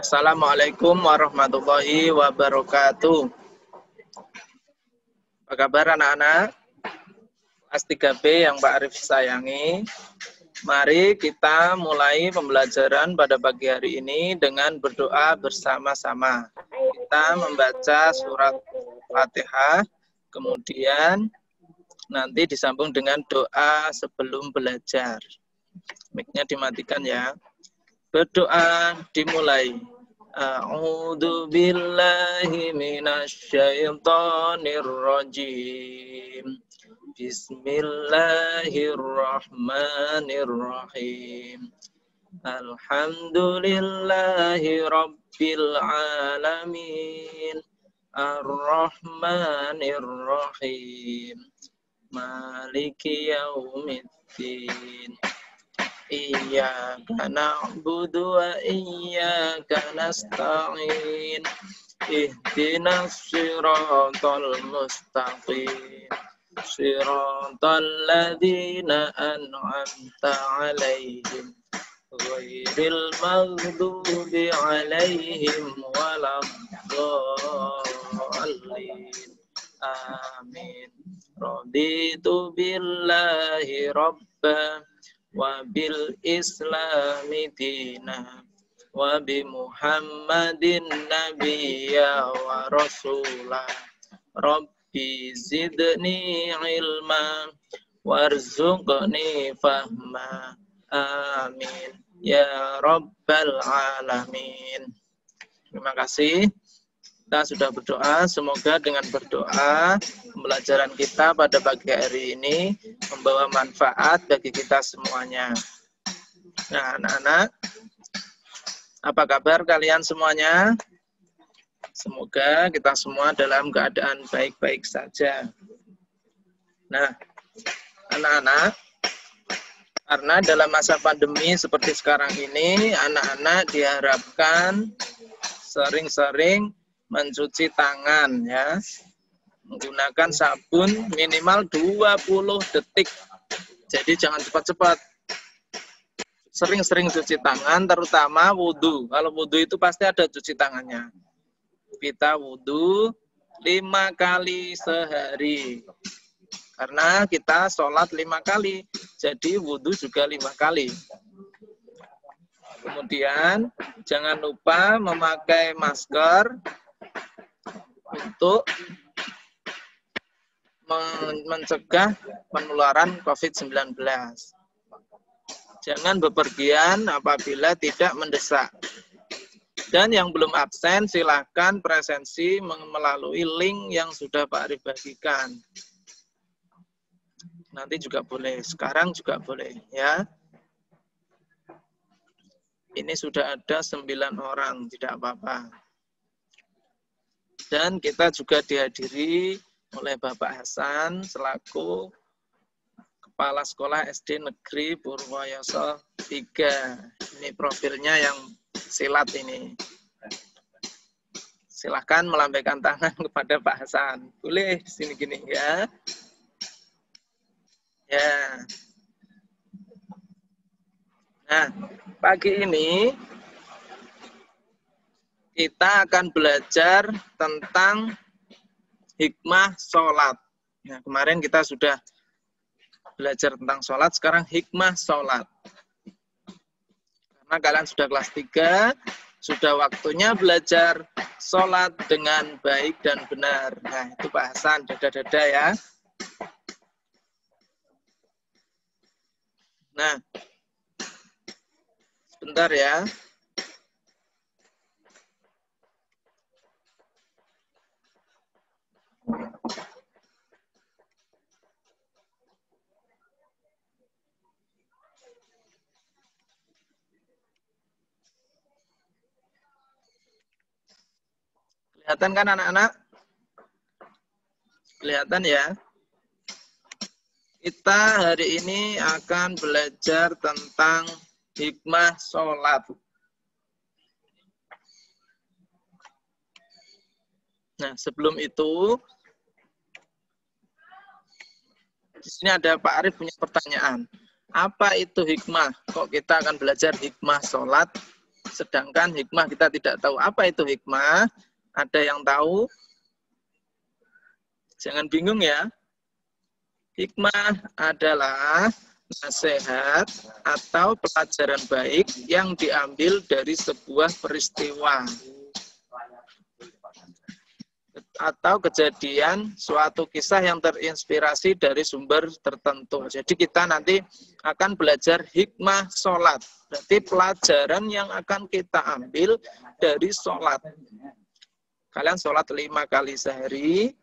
Assalamualaikum warahmatullahi wabarakatuh. Apa kabar anak-anak? Kelas 3B yang Pak Arif sayangi. Mari kita mulai pembelajaran pada pagi hari ini dengan berdoa bersama-sama. Kita membaca surat Fatihah, kemudian nanti disambung dengan doa sebelum belajar. Mic-nya dimatikan ya. Berdoa dimulai. A'udzu billahi minasyaitonir rajim. Bismillahirrahmanirrahim. Alhamdulillahi rabbil alamin. Ar-Rahmanir-Rahim. Maliki yaumiddin. Iyyaka na'budu wa iyyaka nasta'in. Ihdinas siratal mustaqim. Siratal ladzina an'amta 'alaihim ghairil maghdubi 'alaihim waladdallin. Amin. Raditu billahi rabba wa bil islami dina wa bi Muhammadin nabiyya wa rasulah. Rabbi zidni ilma warzuqni fahma. Amin ya rabbal alamin. Terima kasih. Kita sudah berdoa, semoga dengan berdoa pembelajaran kita pada pagi hari ini membawa manfaat bagi kita semuanya. Nah, anak-anak, apa kabar kalian semuanya? Semoga kita semua dalam keadaan baik-baik saja. Nah, anak-anak, karena dalam masa pandemi seperti sekarang ini, anak-anak diharapkan sering-sering mencuci tangan ya, menggunakan sabun minimal 20 detik. Jadi jangan cepat-cepat. Sering-sering cuci tangan, terutama wudhu. Kalau wudhu itu pasti ada cuci tangannya. Kita wudhu 5 kali sehari. Karena kita sholat 5 kali, jadi wudhu juga 5 kali. Kemudian jangan lupa memakai masker untuk mencegah penularan COVID-19. Jangan bepergian apabila tidak mendesak. Dan yang belum absen, silahkan presensi melalui link yang sudah Pak Arif bagikan. Nanti juga boleh, sekarang juga boleh ya. Ini sudah ada 9 orang, tidak apa-apa. Dan kita juga dihadiri oleh Bapak Hasan selaku Kepala Sekolah SD Negeri Purwoyoso 3. Ini profilnya yang silat ini. Silahkan melambaikan tangan kepada Pak Hasan. Boleh di sini gini ya. Ya. Nah, pagi ini kita akan belajar tentang hikmah sholat. Nah, kemarin kita sudah belajar tentang sholat, sekarang hikmah sholat. Karena kalian sudah kelas 3, sudah waktunya belajar sholat dengan baik dan benar. Nah, itu Pak Hasan, dada-dada ya. Nah, sebentar ya. Kelihatan kan anak-anak? Kelihatan ya? Kita hari ini akan belajar tentang hikmah sholat. Nah, sebelum itu, di sini ada Pak Arif punya pertanyaan. Apa itu hikmah? Kok kita akan belajar hikmah sholat? Sedangkan hikmah kita tidak tahu. Apa itu hikmah? Ada yang tahu? Jangan bingung ya. Hikmah adalah nasihat atau pelajaran baik yang diambil dari sebuah peristiwa atau kejadian, suatu kisah yang terinspirasi dari sumber tertentu. Jadi kita nanti akan belajar hikmah sholat. Berarti pelajaran yang akan kita ambil dari sholat. Kalian sholat 5 kali sehari.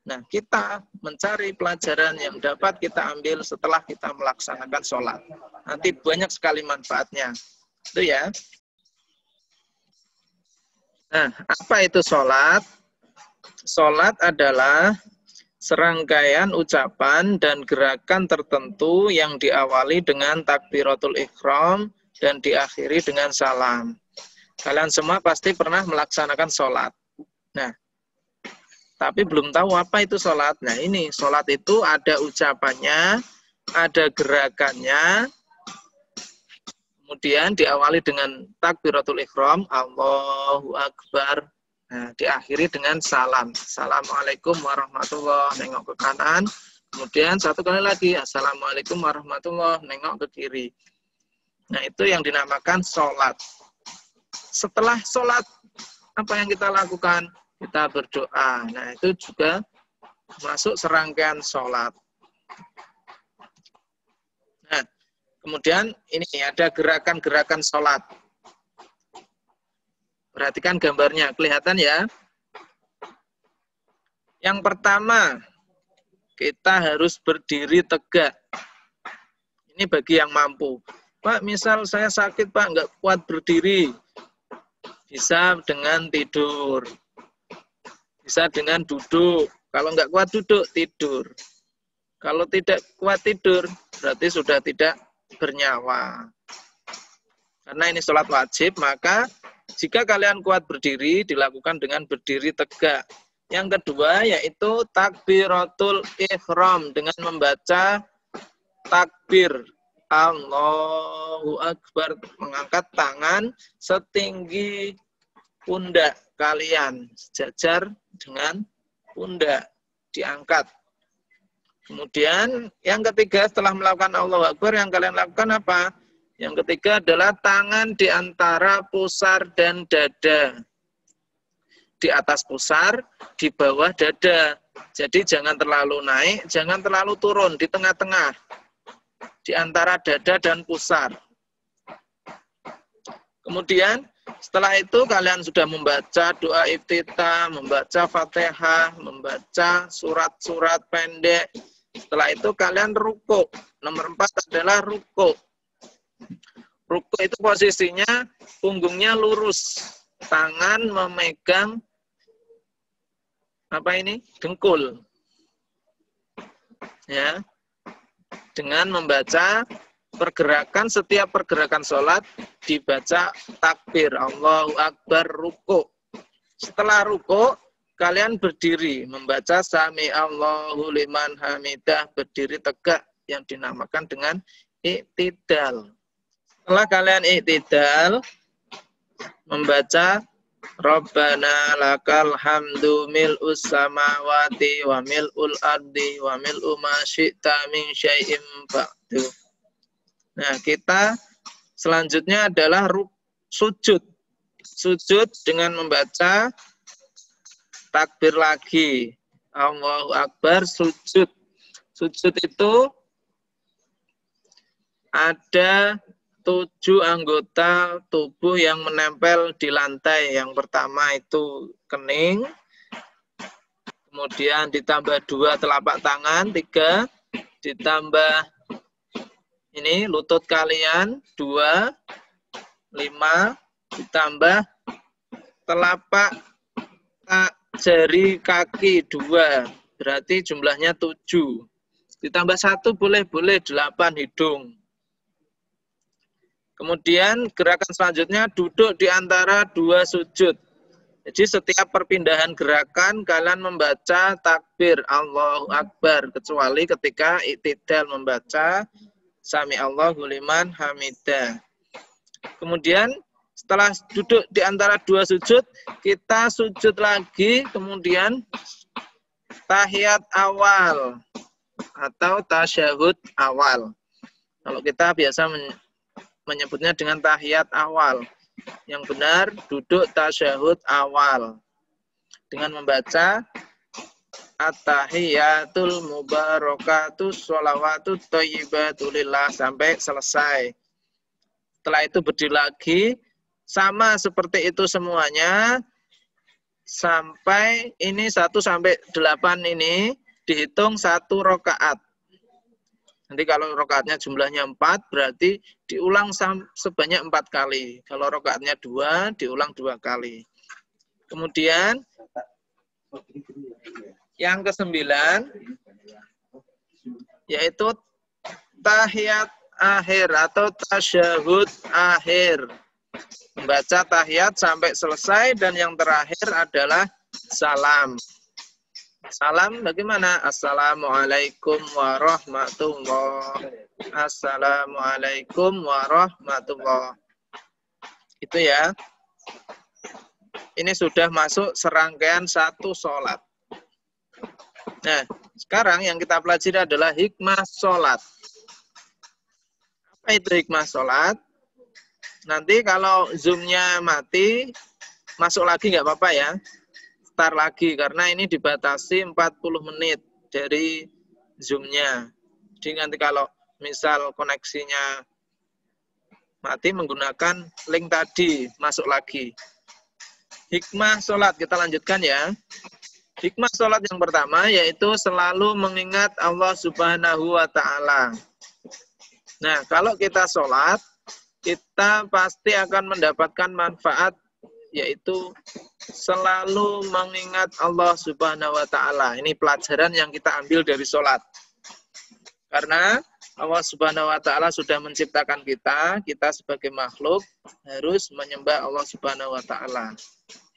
Nah, kita mencari pelajaran yang dapat kita ambil setelah kita melaksanakan sholat. Nanti banyak sekali manfaatnya. Itu ya. Nah, apa itu sholat? Sholat adalah serangkaian ucapan dan gerakan tertentu yang diawali dengan takbiratul ihram dan diakhiri dengan salam. Kalian semua pasti pernah melaksanakan sholat. Nah, tapi belum tahu apa itu sholat. Nah ini, sholat itu ada ucapannya, ada gerakannya, kemudian diawali dengan takbiratul ihram, Allahu Akbar. Nah, diakhiri dengan salam. Assalamualaikum warahmatullahi wabarakatuh. Nengok ke kanan. Kemudian satu kali lagi. Assalamualaikum warahmatullahi wabarakatuh. Nengok ke kiri. Nah, itu yang dinamakan sholat. Setelah sholat, apa yang kita lakukan? Kita berdoa. Nah, itu juga masuk serangkaian sholat. Nah, kemudian ini ada gerakan-gerakan sholat. Perhatikan gambarnya, kelihatan ya. Yang pertama, kita harus berdiri tegak. Ini bagi yang mampu. Pak, misal saya sakit, Pak, nggak kuat berdiri. Bisa dengan tidur. Bisa dengan duduk. Kalau nggak kuat duduk, tidur. Kalau tidak kuat tidur, berarti sudah tidak bernyawa. Karena ini sholat wajib, maka jika kalian kuat berdiri, dilakukan dengan berdiri tegak. Yang kedua, yaitu takbiratul ihram, dengan membaca takbir. Allahu Akbar, mengangkat tangan setinggi pundak kalian, sejajar dengan pundak, diangkat. Kemudian, yang ketiga, setelah melakukan Allahu Akbar, yang kalian lakukan apa? Yang ketiga adalah tangan di antara pusar dan dada. Di atas pusar, di bawah dada. Jadi jangan terlalu naik, jangan terlalu turun, di tengah-tengah. Di antara dada dan pusar. Kemudian, setelah itu kalian sudah membaca doa iftitah, membaca Fatihah, membaca surat-surat pendek. Setelah itu kalian rukuk. Nomor 4 adalah rukuk. Rukuk itu posisinya punggungnya lurus, tangan memegang apa ini? Dengkul. Ya. Dengan membaca setiap pergerakan sholat dibaca takbir, Allahu Akbar, rukuk. Setelah rukuk, kalian berdiri membaca sami Allahu liman hamidah, berdiri tegak yang dinamakan dengan iktidal. Setelah kalian iktidal, membaca Rabbana lakal hamdu mil'us samawati wa mil'ul ardi wa mil'u ma syi'ta min syai'im ba'du. Nah, kita selanjutnya adalah sujud. Sujud dengan membaca takbir lagi. Allahu Akbar, sujud. Sujud itu ada 7 anggota tubuh yang menempel di lantai. Yang pertama itu kening, kemudian ditambah 2 telapak tangan, 3, ditambah ini lutut kalian, 2, 5, ditambah telapak jari kaki 2, berarti jumlahnya 7. Ditambah 1 boleh 8 hidung. Kemudian gerakan selanjutnya duduk di antara 2 sujud. Jadi setiap perpindahan gerakan kalian membaca takbir Allahu Akbar, kecuali ketika iktidal membaca sami Allahu liman hamidah. Kemudian Setelah duduk di antara dua sujud, kita sujud lagi, kemudian tahiyat awal atau tasyahud awal. Kalau kita biasa menyebutnya dengan tahiyat awal. Yang benar, duduk tasyahud awal. Dengan membaca At-tahiyatul mubarakatus sholawatut thayyibatulillah sampai selesai. Setelah itu berdiri lagi, sama seperti itu semuanya, sampai ini 1 sampai 8 ini dihitung 1 rakaat. Nanti kalau rakaatnya jumlahnya 4, berarti diulang sebanyak 4 kali. Kalau rakaatnya 2, diulang 2 kali. Kemudian yang ke-9 yaitu tahiyat akhir atau tasyahud akhir. Membaca tahiyat sampai selesai dan yang terakhir adalah salam. Salam bagaimana? Assalamualaikum warahmatullahi. Assalamualaikum warahmatullahi. Itu ya. Ini sudah masuk serangkaian 1 sholat. Nah, sekarang yang kita pelajari adalah hikmah sholat. Apa itu hikmah sholat? Nanti kalau Zoom-nya mati, masuk lagi nggak apa-apa ya. Start lagi, karena ini dibatasi 40 menit dari Zoom-nya. Jadi nanti kalau misal koneksinya mati, menggunakan link tadi, masuk lagi. Hikmah sholat, kita lanjutkan ya. Hikmah sholat yang pertama yaitu selalu mengingat Allah Subhanahu wa Ta'ala. Nah, kalau kita sholat, kita pasti akan mendapatkan manfaat, yaitu selalu mengingat Allah Subhanahu wa Ta'ala. Ini pelajaran yang kita ambil dari sholat. Karena Allah Subhanahu wa Ta'ala sudah menciptakan kita sebagai makhluk harus menyembah Allah Subhanahu wa Ta'ala.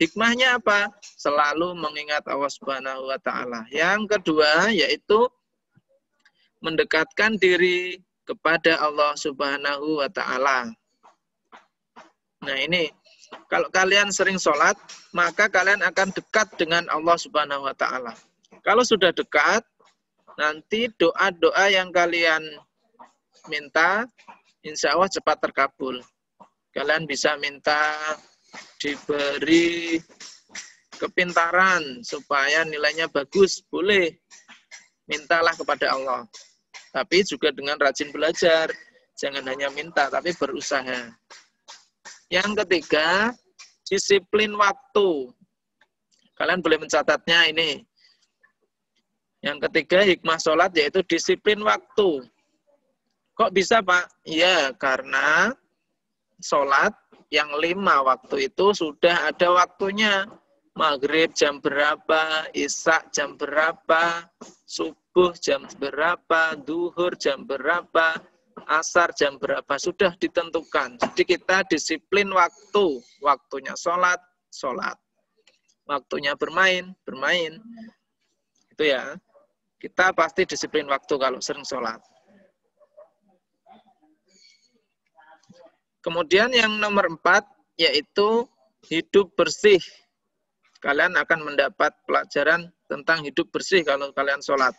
Hikmahnya apa? Selalu mengingat Allah Subhanahu wa Ta'ala. Yang kedua yaitu mendekatkan diri kepada Allah Subhanahu wa Ta'ala. Nah ini, kalau kalian sering sholat, maka kalian akan dekat dengan Allah Subhanahu wa Ta'ala. Kalau sudah dekat, nanti doa-doa yang kalian minta, insya Allah cepat terkabul. Kalian bisa minta diberi kepintaran supaya nilainya bagus, boleh. Mintalah kepada Allah. Tapi juga dengan rajin belajar. Jangan hanya minta, tapi berusaha. Yang ketiga, disiplin waktu. Kalian boleh mencatatnya ini. Yang ketiga, hikmah sholat yaitu disiplin waktu. Kok bisa, Pak? Ya, karena sholat yang 5 waktu itu sudah ada waktunya. Maghrib jam berapa, isya jam berapa, subuh jam berapa, duhur jam berapa, asar jam berapa, sudah ditentukan. Jadi kita disiplin waktu. Waktunya sholat, sholat. Waktunya bermain, bermain. Itu ya. Kita pasti disiplin waktu kalau sering sholat. Kemudian yang nomor 4, yaitu hidup bersih. Kalian akan mendapat pelajaran tentang hidup bersih kalau kalian sholat.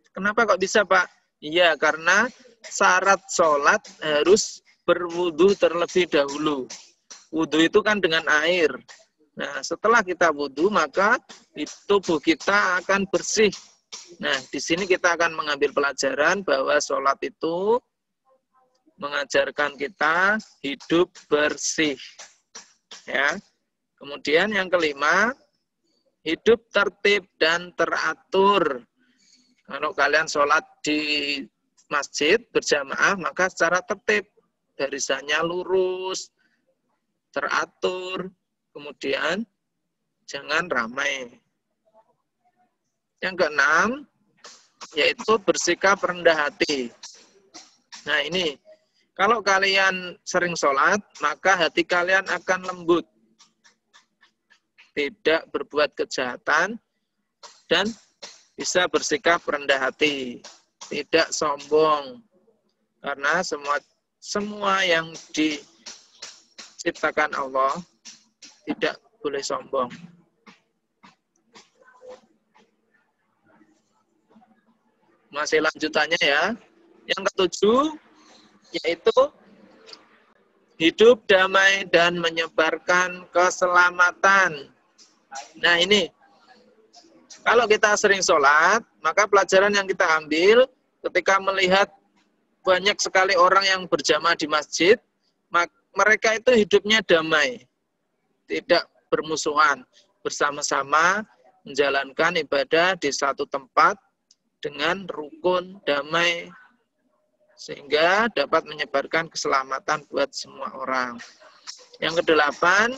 Kenapa kok bisa, Pak? Iya, karena syarat sholat harus berwudu terlebih dahulu. Wudu itu kan dengan air. Nah, setelah kita wudu, maka tubuh kita akan bersih. Nah, di sini kita akan mengambil pelajaran bahwa sholat itu mengajarkan kita hidup bersih. Ya. Kemudian yang kelima, hidup tertib dan teratur. Kalau kalian sholat di masjid berjamaah, maka secara tertib, barisannya lurus, teratur, kemudian jangan ramai. Yang keenam, yaitu bersikap rendah hati. Nah ini, kalau kalian sering sholat, maka hati kalian akan lembut. Tidak berbuat kejahatan, dan bisa bersikap rendah hati. Tidak sombong. Karena semua yang ciptakan Allah, tidak boleh sombong. Masih lanjutannya ya. Yang ketujuh, yaitu hidup damai dan menyebarkan keselamatan. Nah ini, kalau kita sering sholat, maka pelajaran yang kita ambil ketika melihat banyak sekali orang yang berjamaah di masjid, mereka itu hidupnya damai, tidak bermusuhan, bersama-sama menjalankan ibadah di satu tempat dengan rukun, damai, sehingga dapat menyebarkan keselamatan buat semua orang. Yang kedelapan,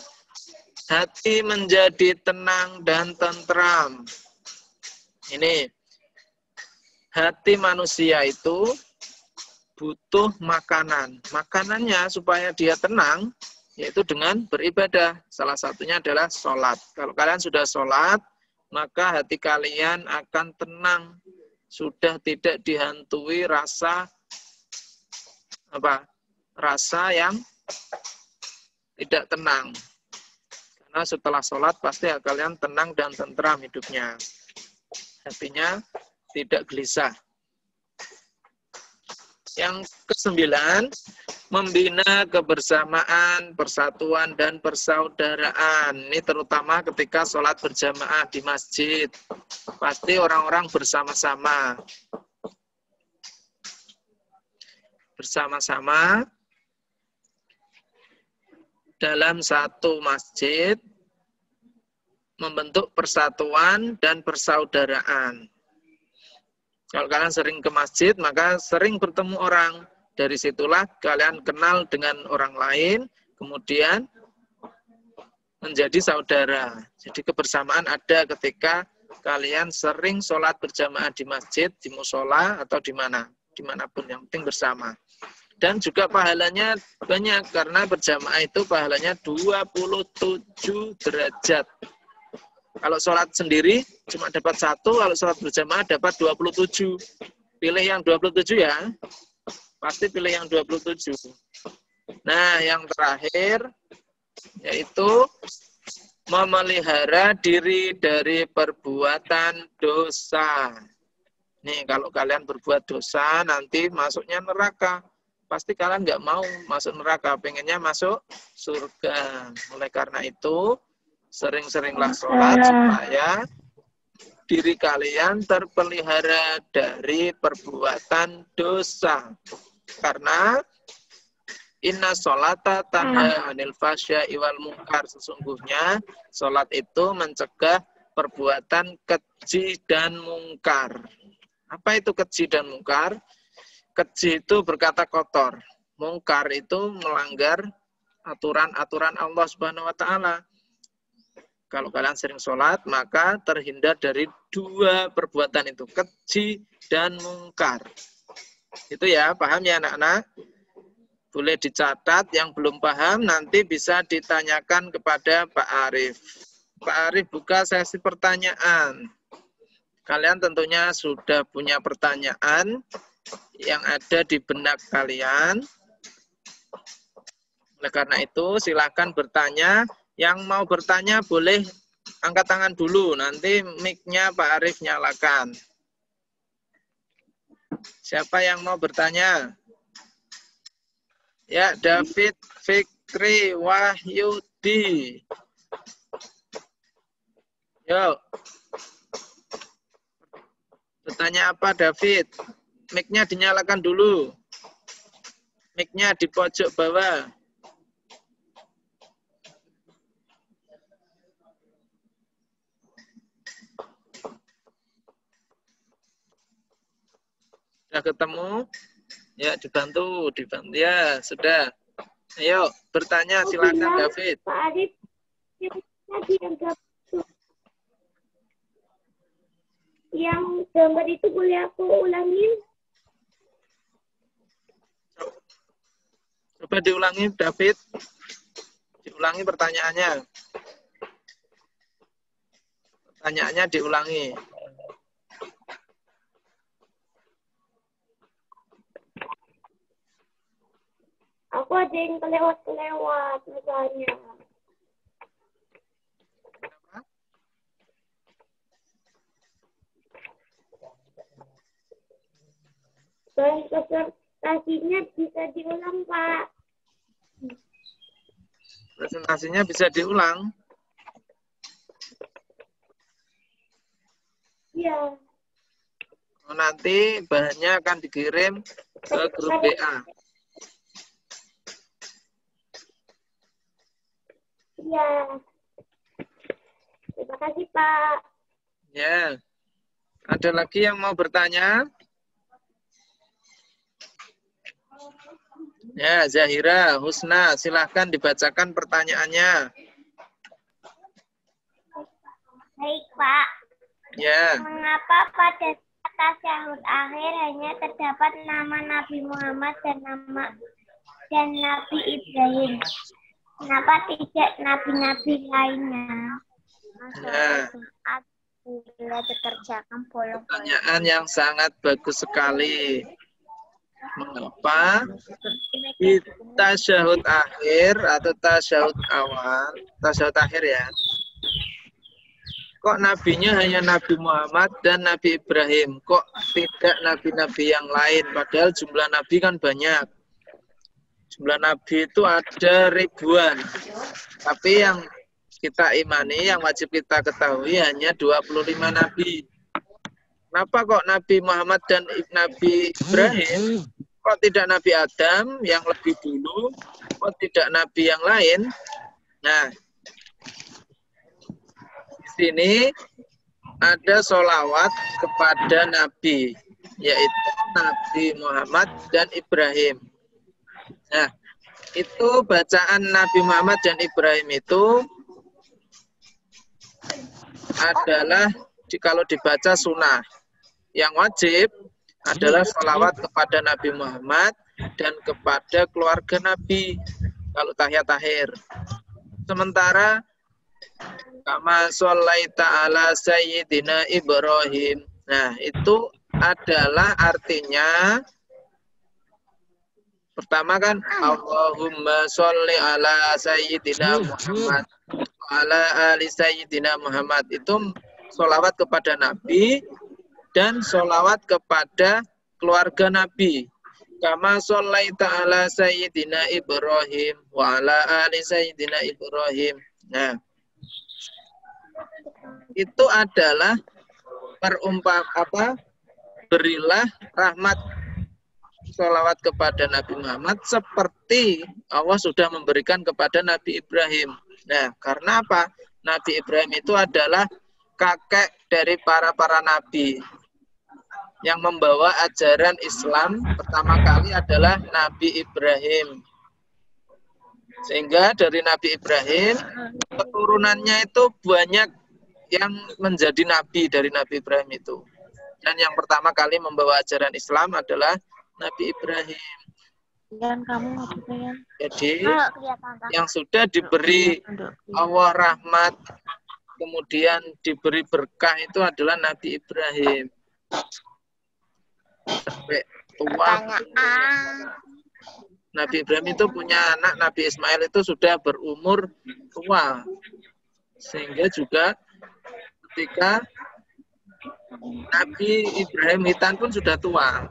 hati menjadi tenang dan tentram. Ini, hati manusia itu butuh makanan. Makanannya supaya dia tenang, yaitu dengan beribadah. Salah satunya adalah sholat. Kalau kalian sudah sholat, maka hati kalian akan tenang. Sudah tidak dihantui rasa rasa yang tidak tenang. Karena setelah sholat pasti kalian tenang dan tentram hidupnya. Hatinya tidak gelisah. Yang kesembilan, membina kebersamaan, persatuan, dan persaudaraan. Ini terutama ketika sholat berjamaah di masjid. Pasti orang-orang bersama-sama. Bersama-sama dalam satu masjid, membentuk persatuan dan persaudaraan. Kalau kalian sering ke masjid, maka sering bertemu orang. Dari situlah kalian kenal dengan orang lain, kemudian menjadi saudara. Jadi kebersamaan ada ketika kalian sering sholat berjamaah di masjid, di musola, atau di mana, dimanapun, yang penting bersama. Dan juga pahalanya banyak, karena berjamaah itu pahalanya 27 derajat. Kalau sholat sendiri cuma dapat 1, kalau sholat berjamaah dapat 27. Pilih yang 27 ya. Pasti pilih yang 27. Nah, yang terakhir yaitu memelihara diri dari perbuatan dosa. Nih, kalau kalian berbuat dosa, nanti masuknya neraka. Pasti kalian nggak mau masuk neraka, pengennya masuk surga. Oleh karena itu, sering-seringlah sholat supaya diri kalian terpelihara dari perbuatan dosa. Karena inna sholata tanha anil fasya'i wal munkar. Sesungguhnya sholat itu mencegah perbuatan keji dan mungkar. Apa itu keji dan mungkar? Keji itu berkata kotor. Mungkar itu melanggar aturan-aturan Allah Subhanahu wa Ta'ala. Kalau kalian sering sholat, maka terhindar dari 2 perbuatan itu, keji dan mungkar. Itu ya, paham ya anak-anak? Boleh dicatat, yang belum paham nanti bisa ditanyakan kepada Pak Arif. Pak Arif buka sesi pertanyaan. Kalian tentunya sudah punya pertanyaan yang ada di benak kalian. Oleh karena itu, silakan bertanya. Yang mau bertanya boleh angkat tangan dulu. Nanti mic-nya Pak Arif nyalakan. Siapa yang mau bertanya? Ya, David Fikri Wahyudi. Yuk. Bertanya apa, David? Mic-nya dinyalakan dulu. Mic-nya di pojok bawah. Sudah ketemu? Ya, dibantu. Ya, sudah. Ayo, bertanya, silakan David. Pak Arif, yang gambar itu boleh aku ulangin? Coba diulangi, David. Diulangi pertanyaannya. Pertanyaannya diulangi. Aku ada yang kelewat-kelewat misalnya. Presentasinya bisa diulang, Pak. Presentasinya bisa diulang. Iya. Nanti bahannya akan dikirim ke grup WA. Iya. Terima kasih, Pak. Ya. Ada lagi yang mau bertanya? Ya, Zahira, Husna, silahkan dibacakan pertanyaannya. Baik, Pak. Ya. Mengapa pada tasyahud akhir hanya terdapat nama Nabi Muhammad dan Nabi Ibrahim? Kenapa tidak nabi-nabi lainnya? Ya. Bila dikerjakan bolong-bolong. Pertanyaan yang sangat bagus sekali. Mengapa di tasyahud akhir atau tasyahud awal, tasyahud akhir ya, kok nabinya hanya Nabi Muhammad dan Nabi Ibrahim? Kok tidak nabi-nabi yang lain? Padahal jumlah nabi kan banyak. Jumlah nabi itu ada ribuan. Tapi yang kita imani, yang wajib kita ketahui hanya 25 nabi. Kenapa kok Nabi Muhammad dan Nabi Ibrahim? Kok tidak Nabi Adam yang lebih dulu? Kok tidak nabi yang lain? Nah, di sini ada sholawat kepada Nabi, yaitu Nabi Muhammad dan Ibrahim. Nah, itu bacaan Nabi Muhammad dan Ibrahim itu adalah kalau dibaca sunnah. Yang wajib adalah sholawat kepada Nabi Muhammad dan kepada keluarga Nabi kalau tahiyat akhir. Sementara kama sholaita ala sayyidina Ibrahim. Nah, itu adalah artinya pertama kan Allahumma sholli ala sayyidina Muhammad wa ala ali sayyidina Muhammad. Itu sholawat kepada Nabi dan sholawat kepada keluarga Nabi. Kama sholaita ala sayyidina Ibrahim wa ala ali sayyidina Ibrahim. Nah, itu adalah berilah rahmat sholawat kepada Nabi Muhammad seperti Allah sudah memberikan kepada Nabi Ibrahim. Nah, karena apa? Nabi Ibrahim itu adalah kakek dari para nabi. Yang membawa ajaran Islam pertama kali adalah Nabi Ibrahim. Sehingga dari Nabi Ibrahim, keturunannya itu banyak yang menjadi nabi dari Nabi Ibrahim itu. Dan yang pertama kali membawa ajaran Islam adalah Nabi Ibrahim. Dan kamu maksudnya? Jadi yang sudah diberi Allah rahmat, kemudian diberi berkah itu adalah Nabi Ibrahim. Sampai tua. Nabi Ibrahim itu punya anak, Nabi Ismail itu sudah berumur tua. Sehingga juga ketika Nabi Ibrahim Hitan pun sudah tua.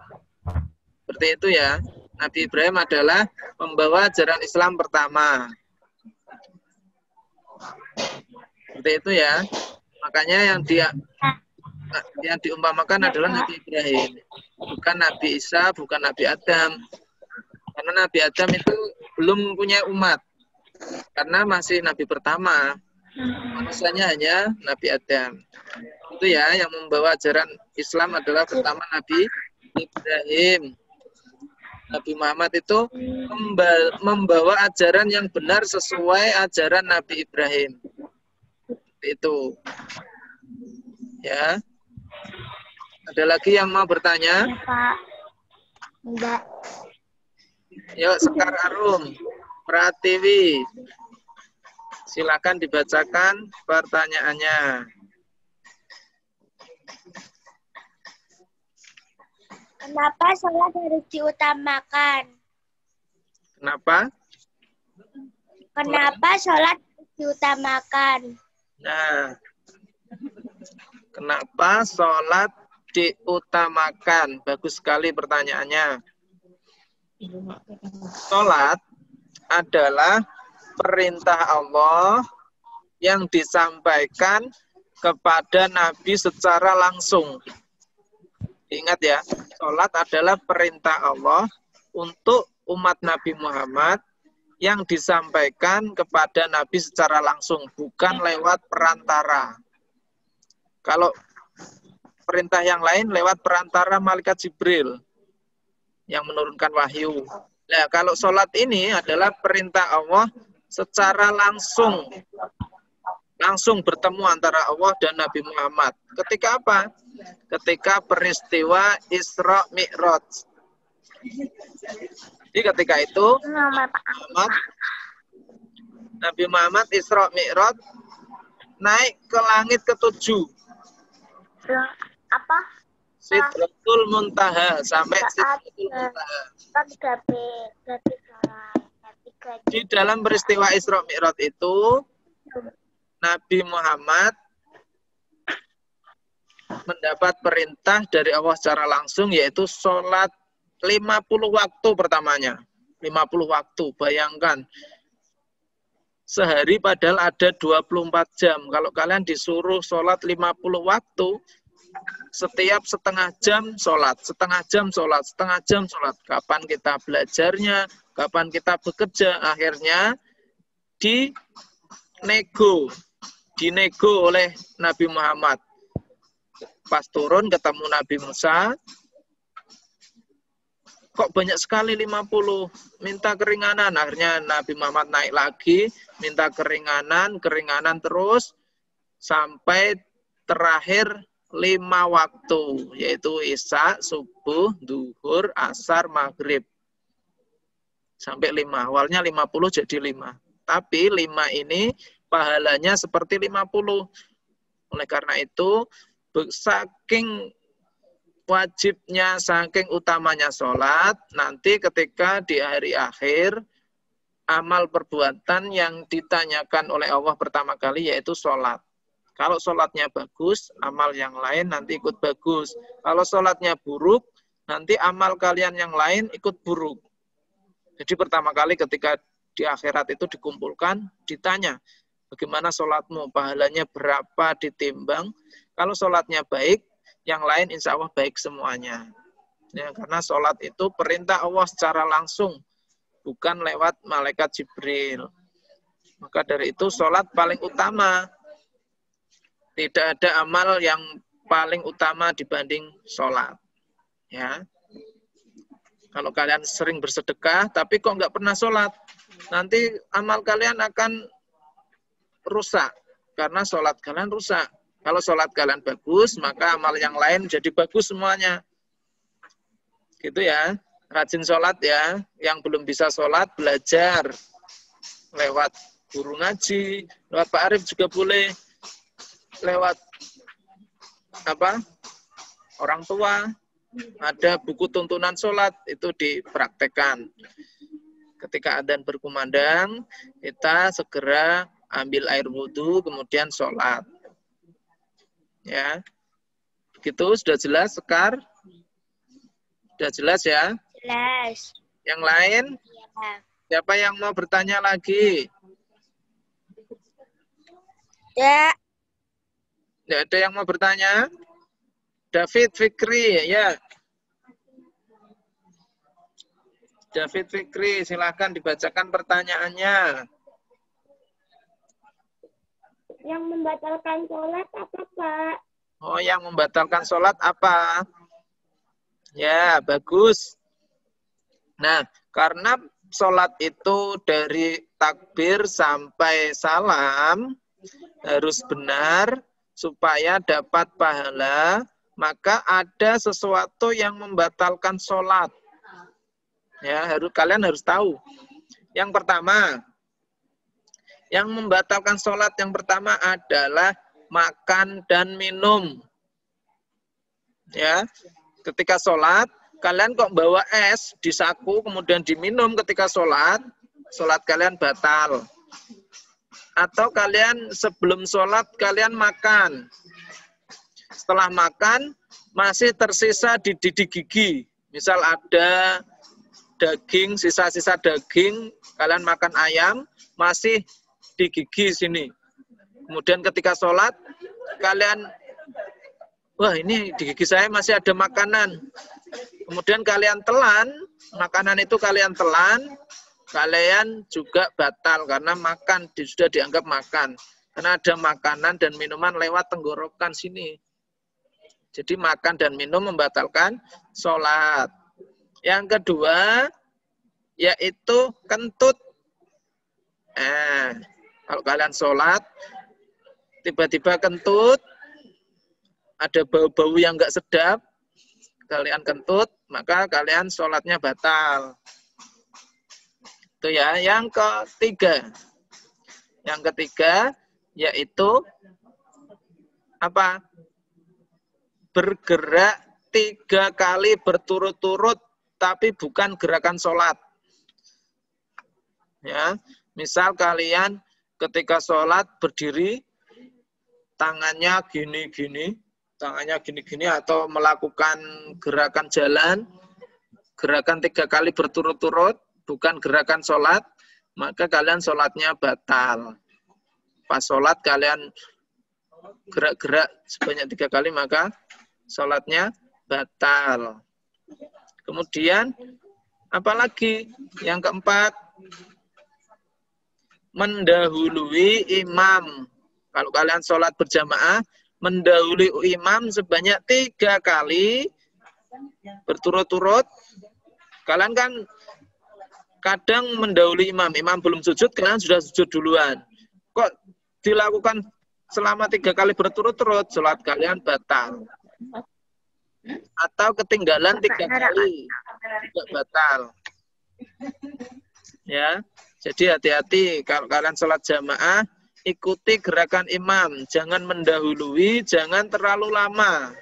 Seperti itu ya. Nabi Ibrahim adalah membawa ajaran Islam pertama. Seperti itu ya. Makanya yang diumpamakan adalah Nabi Ibrahim. Bukan Nabi Isa, bukan Nabi Adam. Karena Nabi Adam itu belum punya umat. Karena masih Nabi pertama. Manusianya hanya Nabi Adam. Itu ya, yang membawa ajaran Islam adalah pertama Nabi Ibrahim. Nabi Muhammad itu membawa ajaran yang benar sesuai ajaran Nabi Ibrahim. Itu. Ya. Ada lagi yang mau bertanya? Ya, Pak. Enggak. Yuk, Sekar Arum, Pratiwi. Silakan dibacakan pertanyaannya. Kenapa sholat harus diutamakan? Kenapa? Kenapa sholat diutamakan? Nah, kenapa sholat diutamakan? Bagus sekali pertanyaannya. Sholat adalah perintah Allah yang disampaikan kepada Nabi secara langsung. Ingat ya, sholat adalah perintah Allah untuk umat Nabi Muhammad yang disampaikan kepada Nabi secara langsung, bukan lewat perantara. Kalau perintah yang lain lewat perantara malaikat Jibril yang menurunkan wahyu. Nah, kalau sholat ini adalah perintah Allah secara langsung. Langsung bertemu antara Allah dan Nabi Muhammad. Ketika apa? Ketika peristiwa Isra Mi'raj. Jadi ketika itu Nabi Muhammad Isra Mi'raj naik ke langit ke-7. Apa? Sidratul Muntaha sampai Sidratul Muntaha. Di dalam peristiwa Isra Mi'raj itu Nabi Muhammad mendapat perintah dari Allah secara langsung, yaitu sholat 50 waktu pertamanya. 50 waktu, bayangkan. Sehari padahal ada 24 jam. Kalau kalian disuruh sholat 50 waktu, setiap setengah jam sholat, setengah jam sholat, setengah jam sholat. Kapan kita belajarnya, kapan kita bekerja, akhirnya dinego oleh Nabi Muhammad. Pas turun ketemu Nabi Musa, kok banyak sekali 50, minta keringanan. Akhirnya Nabi Muhammad naik lagi, minta keringanan terus, sampai terakhir 5 waktu, yaitu Isya, Subuh, Duhur, Asar, Maghrib. Sampai 5, awalnya 50 jadi 5. Tapi 5 ini pahalanya seperti 50. Oleh karena itu, saking wajibnya, saking utamanya sholat, nanti ketika di hari akhir, amal perbuatan yang ditanyakan oleh Allah pertama kali yaitu sholat. Kalau sholatnya bagus, amal yang lain nanti ikut bagus. Kalau sholatnya buruk, nanti amal kalian yang lain ikut buruk. Jadi pertama kali ketika di akhirat itu dikumpulkan, ditanya, bagaimana sholatmu, pahalanya berapa ditimbang. Kalau sholatnya baik, yang lain insya Allah baik semuanya. Ya, karena sholat itu perintah Allah secara langsung, bukan lewat malaikat Jibril. Maka dari itu sholat paling utama. Tidak ada amal yang paling utama dibanding sholat. Ya. Kalau kalian sering bersedekah, tapi kok nggak pernah sholat, nanti amal kalian akan rusak. Karena sholat kalian rusak. Kalau sholat kalian bagus, maka amal yang lain jadi bagus semuanya. Gitu ya. Rajin sholat ya. Yang belum bisa sholat, belajar. Lewat guru ngaji, lewat Pak Arif juga boleh. Lewat orang tua. Ada buku tuntunan sholat, itu dipraktekkan. Ketika adzan berkumandang, kita segera ambil air wudhu, kemudian sholat. Ya, begitu sudah jelas, Sekar? Sudah jelas ya? Jelas. Yang lain? Ya. Siapa yang mau bertanya lagi? Ya. Tidak ada yang mau bertanya? David Fikri, ya. David Fikri, silahkan dibacakan pertanyaannya. Yang membatalkan sholat apa, Pak? Oh, yang membatalkan sholat apa? Ya, bagus. Nah, karena sholat itu dari takbir sampai salam harus benar supaya dapat pahala, maka ada sesuatu yang membatalkan sholat. Ya, kalian harus tahu. Yang pertama, yang membatalkan sholat yang pertama adalah makan dan minum. Ya, ketika sholat kalian kok bawa es di saku kemudian diminum ketika sholat kalian batal. Atau kalian sebelum sholat kalian makan. Setelah makan masih tersisa di gigi. Misal ada daging, sisa-sisa daging, kalian makan ayam, masih di gigi sini. Kemudian ketika sholat, kalian, wah ini di gigi saya masih ada makanan. Kemudian kalian telan, makanan itu kalian telan, kalian juga batal karena makan, sudah dianggap makan. Karena ada makanan dan minuman lewat tenggorokan sini. Jadi makan dan minum membatalkan sholat. Yang kedua, yaitu kentut. Kalau kalian sholat, tiba-tiba kentut, ada bau-bau yang nggak sedap, kalian kentut, maka kalian sholatnya batal. Itu ya. Yang ketiga, yaitu apa? Bergerak 3 kali berturut-turut, tapi bukan gerakan sholat. Ya, misal kalian ketika sholat berdiri, tangannya gini-gini, atau melakukan gerakan jalan, gerakan 3 kali berturut-turut, bukan gerakan sholat, maka kalian sholatnya batal. Pas sholat kalian gerak-gerak sebanyak 3 kali, maka sholatnya batal. Kemudian, apalagi yang keempat, mendahului imam. Kalau kalian sholat berjamaah, mendahului imam sebanyak 3 kali berturut-turut. Kalian kan kadang mendahului imam belum sujud, kalian sudah sujud duluan. Kok dilakukan selama 3 kali berturut-turut, sholat kalian batal. Atau ketinggalan 3 kali, juga batal. Ya, jadi hati-hati kalau kalian sholat jamaah, ikuti gerakan imam, jangan mendahului, jangan terlalu lama.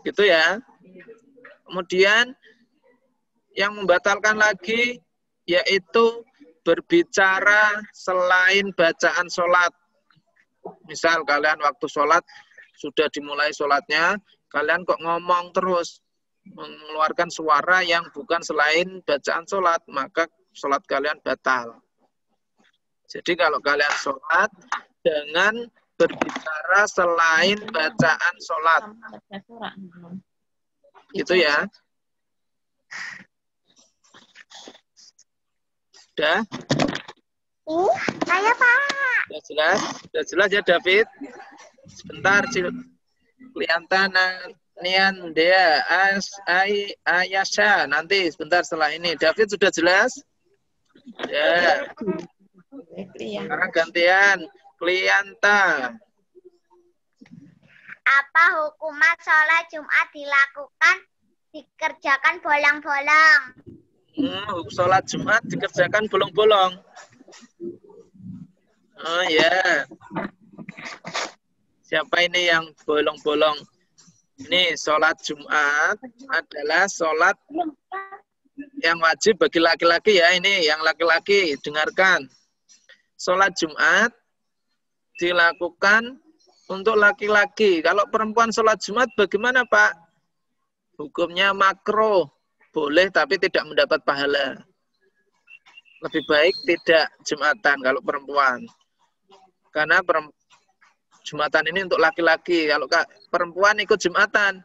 Gitu ya. Kemudian yang membatalkan lagi yaitu berbicara selain bacaan sholat. Misal kalian waktu sholat, sudah dimulai sholatnya, kalian kok ngomong terus, mengeluarkan suara yang bukan selain bacaan sholat, maka sholat kalian batal. Jadi kalau kalian sholat, jangan berbicara selain bacaan sholat. Gitu ya. Sudah? Saya Pak. Sudah jelas? Sudah jelas ya David? Sebentar, Kliantana, Nian, Dea, Ayasha. Nanti sebentar setelah ini. David sudah jelas? Ya. Sekarang gantian. Klianta. Apa hukuman sholat Jumat dikerjakan bolong-bolong? Sholat Jumat dikerjakan bolong-bolong. Oh ya. Siapa ini yang bolong-bolong? Ini sholat Jumat adalah sholat yang wajib bagi laki-laki ya. Ini yang laki-laki, dengarkan. Sholat Jumat dilakukan untuk laki-laki. Kalau perempuan sholat Jumat bagaimana Pak? Hukumnya makruh. Boleh tapi tidak mendapat pahala. Lebih baik tidak Jumatan kalau perempuan. Karena Jumatan ini untuk laki-laki. Kalau perempuan ikut Jumatan,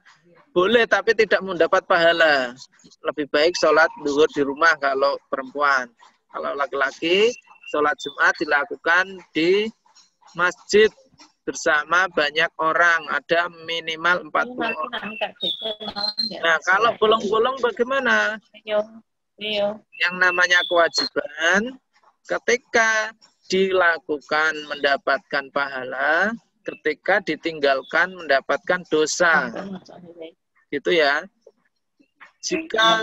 boleh tapi tidak mendapat pahala. Lebih baik sholat zuhur di rumah kalau perempuan. Kalau laki-laki, sholat Jumat dilakukan di masjid bersama banyak orang. Ada minimal 40 orang. Nah, kalau bolong-bolong bagaimana? Yang namanya kewajiban, ketika dilakukan mendapatkan pahala, ketika ditinggalkan mendapatkan dosa. Gitu ya. Jika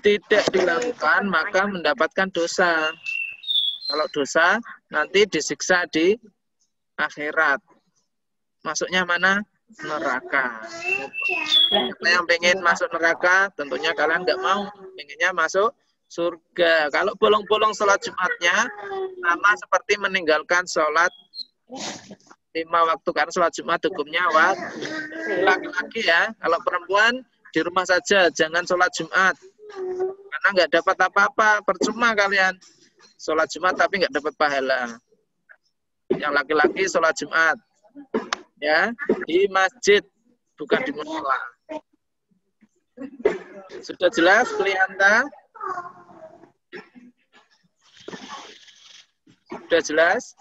tidak dilakukan maka mendapatkan dosa. Kalau dosa nanti disiksa di akhirat. Masuknya mana? neraka. Karena yang pengen masuk neraka, tentunya kalian nggak mau. Pengennya masuk surga. Kalau bolong-bolong sholat Jumatnya, sama seperti meninggalkan sholat 5 waktu. Karena sholat Jumat hukumnya laki-laki ya. Kalau perempuan, di rumah saja, jangan sholat Jumat. Karena nggak dapat apa-apa, percuma kalian. Sholat Jumat tapi nggak dapat pahala. Yang laki-laki sholat Jumat. Ya, di masjid, bukan di musola. Sudah jelas, Klianta? Sudah jelas?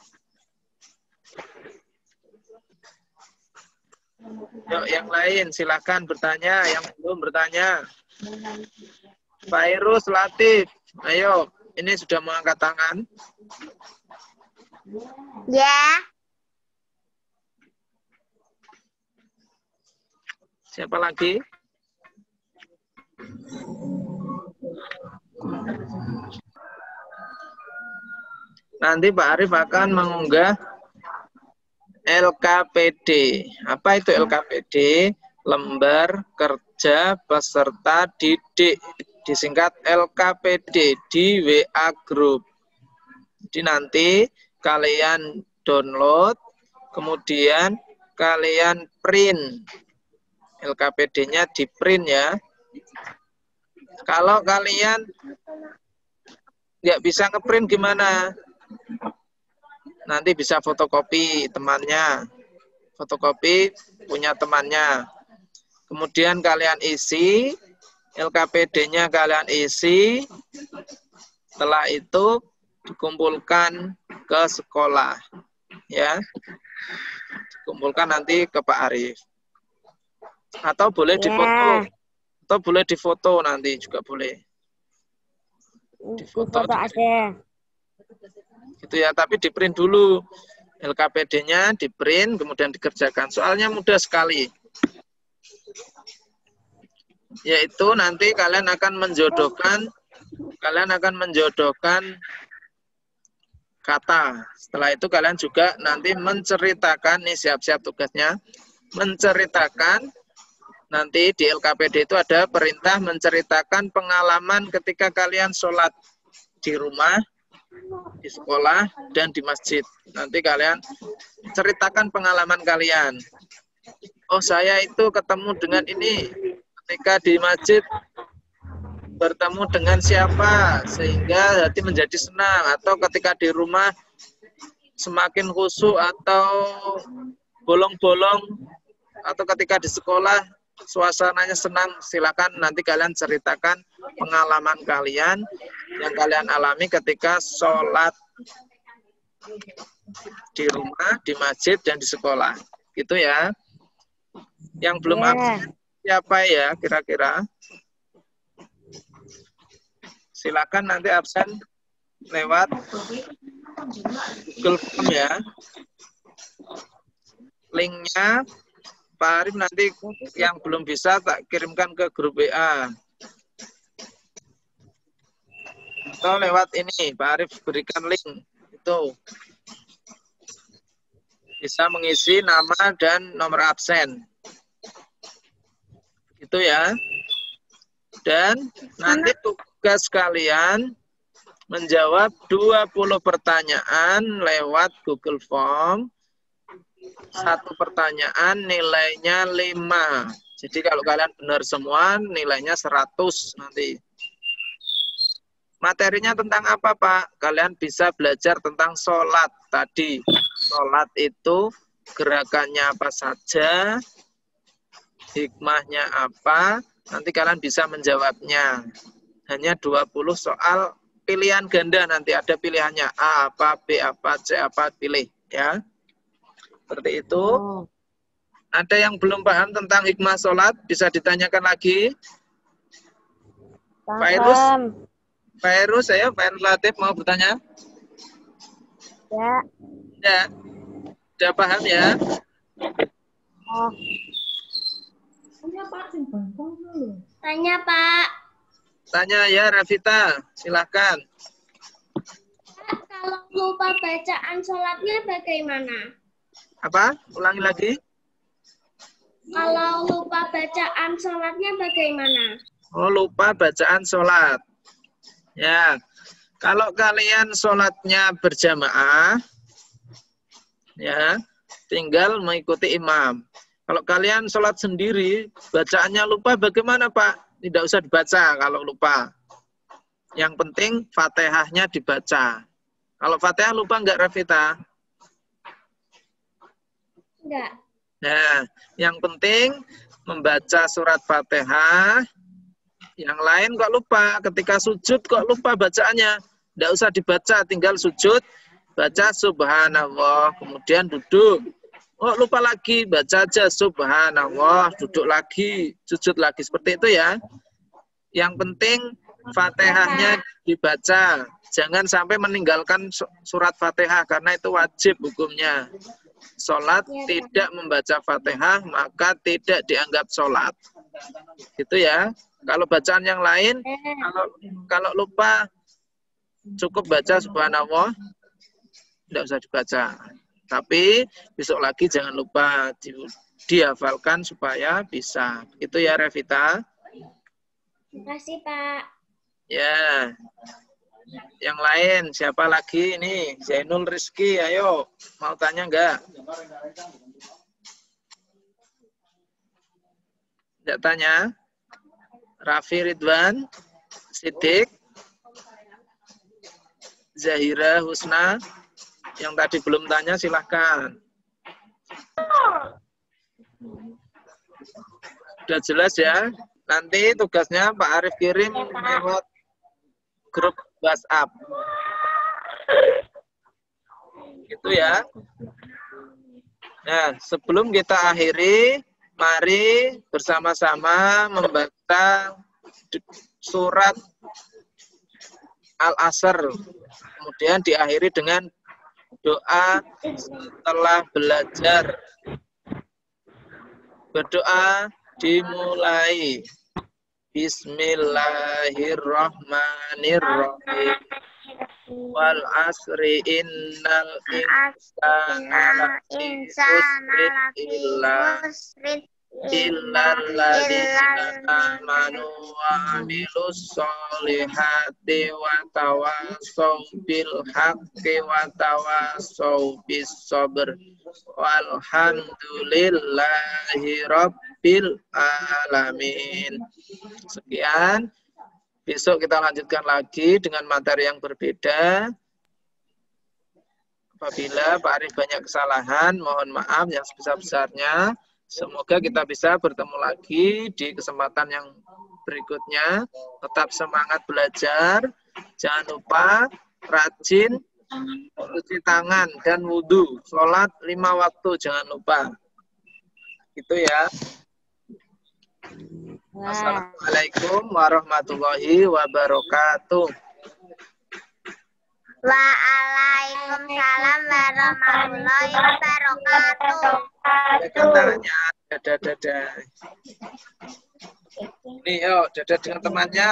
Yuk, yang lain silakan bertanya, yang belum bertanya. Fairuz Latif, ayo, ini sudah mengangkat tangan. Ya. Siapa lagi? Nanti Pak Arif akan mengunggah LKPD. Apa itu LKPD? Lembar Kerja Peserta Didik. Disingkat LKPD di WA Group. Jadi nanti kalian download, kemudian kalian print. LKPD-nya di print ya. Kalau kalian nggak bisa ngeprint gimana? Nanti bisa fotokopi temannya. Fotokopi punya temannya. Kemudian kalian isi, LKPD-nya kalian isi. Setelah itu dikumpulkan ke sekolah. Ya. Dikumpulkan nanti ke Pak Arif. Atau boleh difoto. Atau boleh difoto nanti juga boleh. Difoto aja. Gitu ya, tapi di print dulu. LKPD-nya di print kemudian dikerjakan. Soalnya mudah sekali. Yaitu nanti kalian akan menjodohkan kata. Setelah itu kalian juga nanti menceritakan, nih siap-siap tugasnya, menceritakan. Nanti di LKPD itu ada perintah menceritakan pengalaman ketika kalian sholat di rumah, di sekolah, dan di masjid. Nanti kalian ceritakan pengalaman kalian. Oh, saya itu ketemu dengan ini ketika di masjid, bertemu dengan siapa sehingga hati menjadi senang, atau ketika di rumah semakin khusyuk atau bolong-bolong, atau ketika di sekolah suasananya senang. Silakan nanti kalian ceritakan pengalaman kalian yang kalian alami ketika sholat di rumah, di masjid, dan di sekolah. Gitu ya. Yang belum absen siapa ya kira-kira? Silakan nanti absen lewat Google Form ya. Linknya Pak Arif nanti yang belum bisa tak kirimkan ke grup WA. Atau lewat ini, Pak Arif berikan link. Itu. Bisa mengisi nama dan nomor absen. Itu ya. Dan nanti tugas kalian menjawab 20 pertanyaan lewat Google Form. Satu pertanyaan nilainya 5. Jadi kalau kalian benar semua nilainya 100 nanti. Materinya tentang apa, Pak? Kalian bisa belajar tentang sholat tadi. Sholat itu gerakannya apa saja, hikmahnya apa, nanti kalian bisa menjawabnya. Hanya 20 soal pilihan ganda, nanti ada pilihannya A apa, B apa, C apa, pilih ya. Seperti itu. Ada yang belum paham tentang hikmah sholat? Bisa ditanyakan lagi. Fairuz, saya Fairuz Latif mau bertanya. Ya. Ya. Sudah paham ya? Tanya, Pak. Tanya ya, Rafita. Silahkan. Kalau lupa bacaan sholatnya bagaimana? Apa? Ulangi lagi. Kalau lupa bacaan sholatnya bagaimana? Oh, lupa bacaan sholat. Ya, kalau kalian sholatnya berjamaah, ya, tinggal mengikuti imam. Kalau kalian sholat sendiri, bacaannya lupa, bagaimana Pak? Tidak usah dibaca kalau lupa. Yang penting Fatihahnya dibaca. Kalau Fatihah lupa enggak, Rafita? Enggak. Nah, yang penting membaca surat Fatihah. Yang lain kok lupa. Ketika sujud kok lupa bacaannya. Tidak usah dibaca, tinggal sujud. Baca subhanallah, kemudian duduk. Oh, lupa lagi, baca aja subhanallah, duduk lagi, sujud lagi. Seperti itu ya. Yang penting Fatihahnya dibaca. Jangan sampai meninggalkan surat Fatihah, karena itu wajib hukumnya. Sholat tidak membaca Fatihah, maka tidak dianggap sholat. Gitu ya. Kalau bacaan yang lain, kalau lupa, cukup baca subhanallah, tidak usah dibaca. Tapi besok lagi jangan lupa dihafalkan supaya bisa. Itu ya, Revita. Terima kasih, Pak. Ya. Yang lain, siapa lagi ini? Zainul Rizky, ayo. Mau tanya enggak? Tidak tanya? Raffi Ridwan, Siddiq, Zahira Husna, yang tadi belum tanya silahkan. Sudah jelas ya? Nanti tugasnya Pak Arif kirim lewat grup WhatsApp. Gitu ya. Nah, sebelum kita akhiri, mari bersama-sama membaca surat Al-Asr. Kemudian diakhiri dengan doa setelah belajar. Berdoa dimulai. Bismillahirrahmanirrahim. Wal asri innal insana illal ladzina amanu wa amilus solihati wa tawasaw bil haqqi wa tawasaw bis sabr walhamdulillahi rabbil alamin. Sekian. Besok kita lanjutkan lagi dengan materi yang berbeda. Apabila Pak Arif banyak kesalahan, mohon maaf yang sebesar-besarnya. Semoga kita bisa bertemu lagi di kesempatan yang berikutnya. Tetap semangat belajar. Jangan lupa rajin cuci tangan dan wudhu. Sholat 5 waktu, jangan lupa. Itu ya. Assalamualaikum warahmatullahi wabarakatuh. Waalaikumsalam warahmatullahi wabarakatuh. Tanya, dadah. Nih, yuk, dadah dengan temannya.